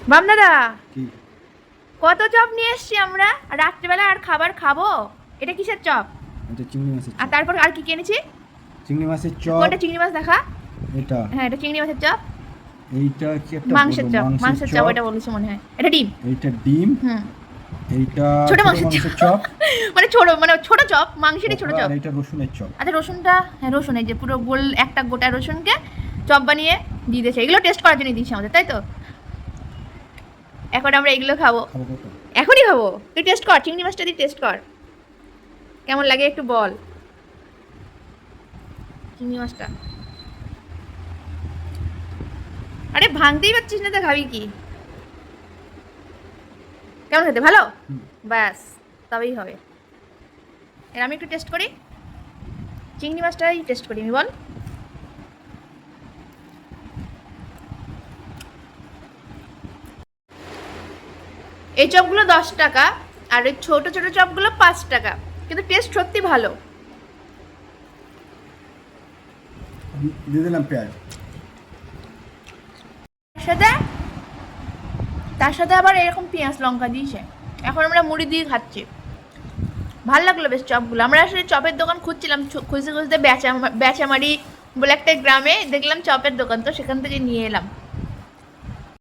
বাম দাদা, কি কত চপ নিয়ে এসছি আমরা, রাত্রিবেলা আর খাবার খাবো। এটা কিসের চপ? এটা চিংড়ি মাছের আর চপ। তারপর আর কি কিনেছি? চিংড়ি মাছের চপ। কোনটা চিংড়ি মাছ দেখা? এটা হ্যাঁ, এটা চিংড়ি মাছের চপ। এইটা কি একটা মাংসের বলবো, চপ, মাংসের মাংসের চপ চপ। এটা বলেছি মনে হয়। এটা ডিম। এইটা ডিম। হুম, এইটা ছোট ছোট মাংসের মাংসের চপ। চপ। মানে ছোট চপ, মাংসেরই ছোট চপ। আর এইটা রসুনের চপ। আচ্ছা, রসুনটা, হ্যাঁ রসুন, এই যে পুরো গোল একটা গোটা রসুনকে চপ বানিয়ে দিয়ে দিয়েছে। এগুলো টেস্ট করার জন্য দিয়েছি আমাদের, তাই তো? এখন আমরা এগুলো খাবো। খাবো কত? এখনই খাবো। তুই টেস্ট কর, চিংড়ি মাছটা দিয়ে টেস্ট কর, কেমন লাগে একটু বল। চিংড়ি মাছটা, আরে ভাঙতেই পারছিস না তো, খাবি কি? কেমন খেতে, ভালো? ব্যাস, তবেই হবে। এর আমি একটু টেস্ট করি, চিংড়ি মাছটাই টেস্ট করি আমি, বল। এই চপগুলো 10 টাকা, আর এই ছোট ছোট চপগুলো 5 টাকা, কিন্তু টেস্ট সত্যি ভালো। দিয়ে দিলাম পেঁয়াজ। সাথে, তার সাথে আবার এরকম পেঁয়াজ লঙ্কা দিয়েছে। এখন আমরা মুড়ি দিয়ে খাচ্ছি। ভাল লাগলো বেশ চপগুলো। আমরা আসলে চপের দোকান খুঁজছিলাম, খুঁজতে খুঁজতে বেচামারি বলে একটা গ্রামে দেখলাম চপের দোকান, তো সেখান থেকে নিয়ে এলাম।